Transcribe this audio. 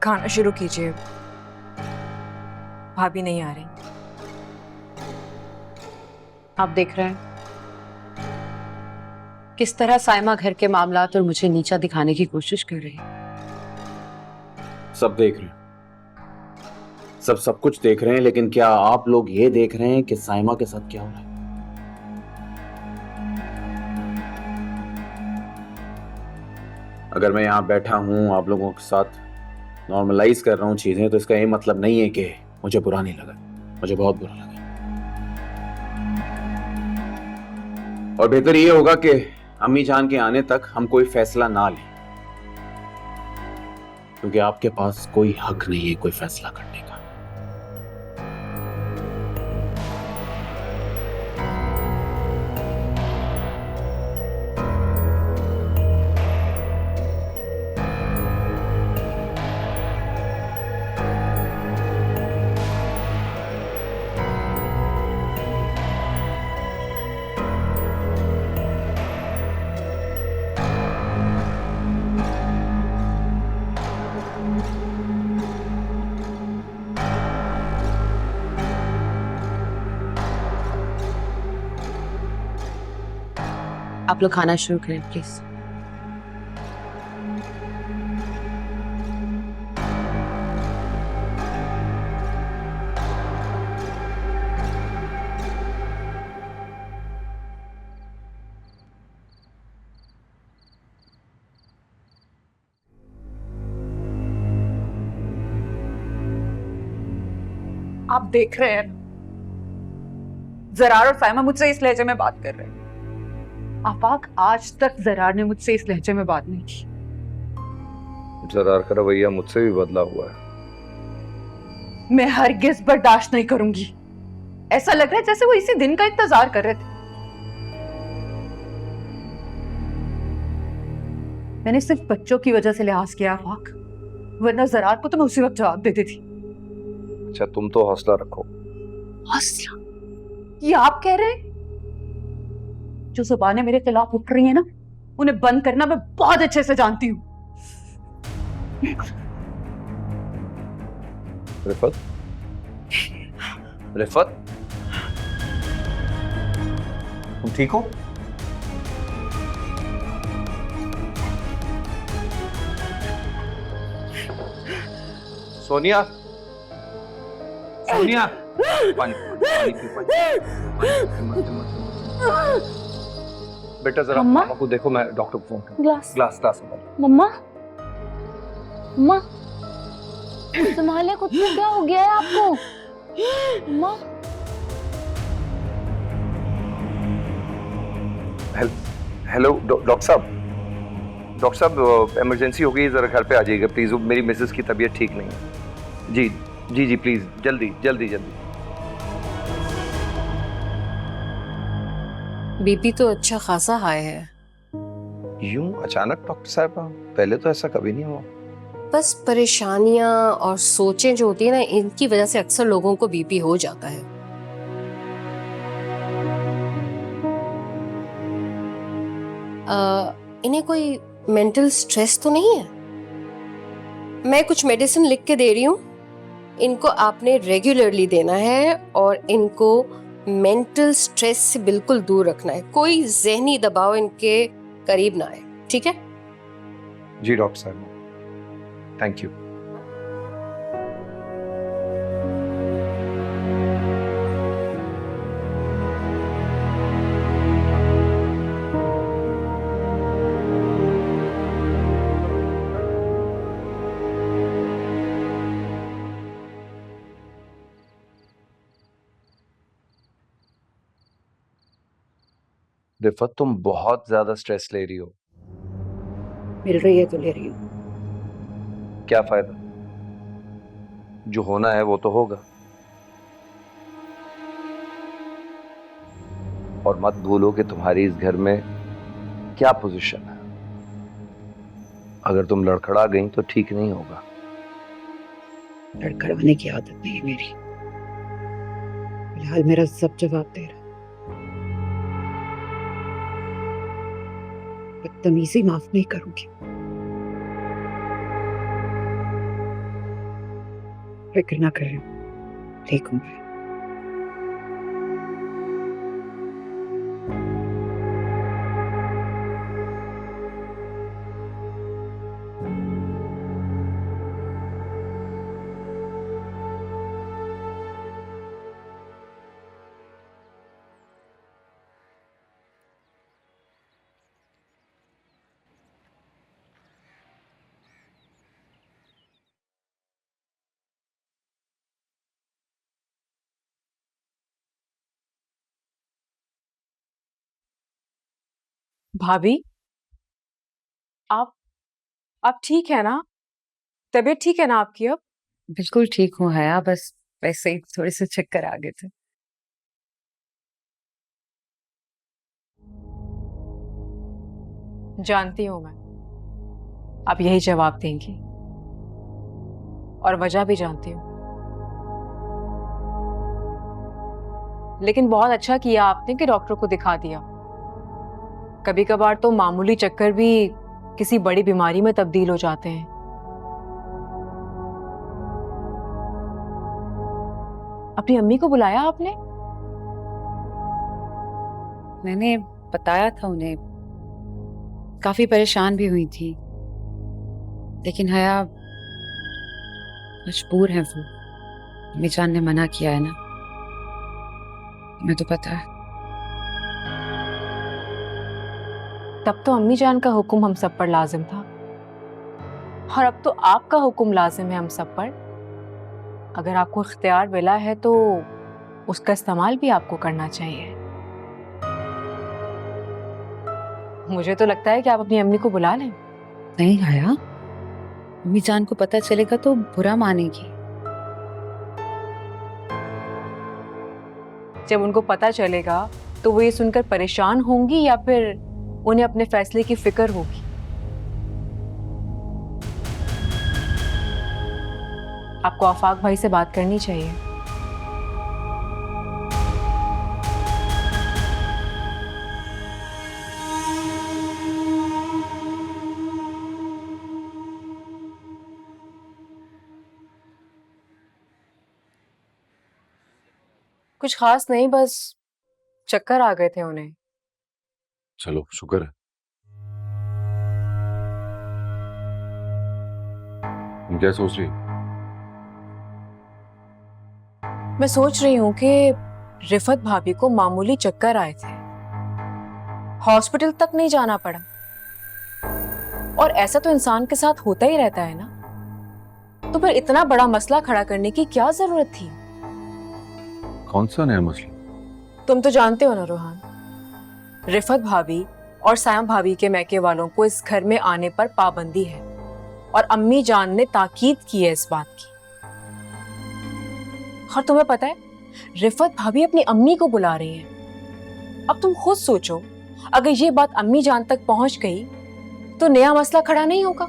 खाना शुरू कीजिए, भाभी नहीं आ रही। आप देख रहे हैं किस तरह साइमा घर के मामलात और मुझे नीचा दिखाने की कोशिश कर रही है। सब देख रहे हैं, सब कुछ देख रहे हैं, लेकिन क्या आप लोग ये देख रहे हैं कि साइमा के साथ क्या हो रहा है? अगर मैं यहां बैठा हूं आप लोगों के साथ नॉर्मलाइज कर रहा हूं चीजें, तो इसका ये मतलब नहीं है कि मुझे बुरा नहीं लगा। मुझे बहुत बुरा लगा, और बेहतर ये होगा कि अम्मी जान के आने तक हम कोई फैसला ना लें, क्योंकि आपके पास कोई हक नहीं है कोई फैसला करने का। आप लोग खाना शुरू करें प्लीज। आप देख रहे हैं ना, जरार और साइमा मुझसे इस लहजे में बात कर रहे हैं। आफाक, आज तक जरार ने मुझसे इस लहजे में बात नहीं की। जरार का रवैया मुझसे भी बदला हुआ है। मैं हरगिज़ बर्दाश्त नहीं करूंगी। ऐसा लग रहा है जैसे वो इसी दिन का इंतजार कर रहे थे। मैंने सिर्फ बच्चों की वजह से लिहाज किया आफाक, वरना जरार को तो मैं उसी वक्त जवाब देती थी। अच्छा, तुम तो हौसला रखो। हौसला? ये आप कह रहे हैं? जो जुबानें मेरे खिलाफ उठ रही हैं ना, उन्हें बंद करना मैं बहुत अच्छे से जानती हूँ। रिफत, रिफत, तुम ठीक हो? सोनिया, सोनिया, पानी बेटा जरा मामा को देखो, मैं डॉक्टर को फोन करूं। ग्लास मम्मा, मम्मा, संभाले, खुद को क्या हो गया है आपको? मम्मा, हेलो डॉक्टर साहब, इमरजेंसी हो गई, जरा घर पे आ जाइएगा प्लीज। मेरी मिसेस की तबीयत ठीक नहीं है। जी जी जी प्लीज, जल्दी जल्दी जल्दी। बीपी तो अच्छा खासा हाई है। यूं अचानक डॉक्टर साहब, पहले तो ऐसा कभी नहीं हुआ। बस परेशानियां और सोचें जो होती है ना, इनकी वजह से अक्सर लोगों को बीपी हो जाता है। इन्हें कोई मेंटल स्ट्रेस तो नहीं है? मैं कुछ मेडिसिन लिख के दे रही हूँ, इनको आपने रेगुलरली देना है और इनको मेंटल स्ट्रेस से बिल्कुल दूर रखना है। कोई जहनी दबाव इनके करीब ना आए, ठीक है? जी डॉक्टर साहब, थैंक यू। रिफत, तुम बहुत ज्यादा स्ट्रेस ले रही हो। मिल रही है तो ले रही हूँ। क्या फायदा, जो होना है वो तो होगा। और मत भूलो कि तुम्हारी इस घर में क्या पोजीशन है। अगर तुम लड़खड़ा गई तो ठीक नहीं होगा। लड़खड़ाने की आदत नहीं है मेरी। फिलहाल मेरा सब जवाब दे रहा है। बदतमीजी माफ नहीं करूंगी। फिक्र ना करें, ठीक हूँ मैं। भाभी, आप आप ठीक है ना? तबीयत ठीक है ना आपकी अब? बिल्कुल ठीक हूँ हया, बस वैसे ही थोड़े से चक्कर आ गए थे। जानती हूँ मैं, आप यही जवाब देंगी और वजह भी जानती हूँ। लेकिन बहुत अच्छा किया आपने कि डॉक्टर को दिखा दिया। कभी कभार तो मामूली चक्कर भी किसी बड़ी बीमारी में तब्दील हो जाते हैं। अपनी अम्मी को बुलाया आपने? मैंने बताया था उन्हें, काफी परेशान भी हुई थी, लेकिन हया मजबूर है वो। अम्मी जान ने मना किया है ना, मैं तो पता है। तब तो अम्मी जान का हुक्म हम सब पर लाजिम था, और अब तो आपका हुक्म लाजिम है हम सब पर। अगर आपको इख्तियार मिला है तो उसका इस्तेमाल भी आपको करना चाहिए। मुझे तो लगता है कि आप अपनी अम्मी को बुला लें। नहीं हया, अम्मी जान को पता चलेगा तो बुरा मानेगी। जब उनको पता चलेगा तो वो ये सुनकर परेशान होंगी या फिर उन्हें अपने फैसले की फिक्र होगी? आपको आफाक भाई से बात करनी चाहिए। कुछ खास नहीं, बस चक्कर आ गए थे उन्हें। चलो शुक्र है। तुम क्या सोच रही? मैं सोच रही हूँ कि रिफत भाभी को मामूली चक्कर आए थे, हॉस्पिटल तक नहीं जाना पड़ा, और ऐसा तो इंसान के साथ होता ही रहता है ना। तो फिर इतना बड़ा मसला खड़ा करने की क्या जरूरत थी? कौन सा नया मसला? तुम तो जानते हो ना रोहान, रिफत भाभी और सायम भाभी के मैके वालों को इस घर में आने पर पाबंदी है, और अम्मी जान ने ताकीद की है इस बात की। और तुम्हें पता है, रिफत भाभी अपनी अम्मी को बुला रही है। अब तुम खुद सोचो, अगर ये बात अम्मी जान तक पहुंच गई तो नया मसला खड़ा नहीं होगा।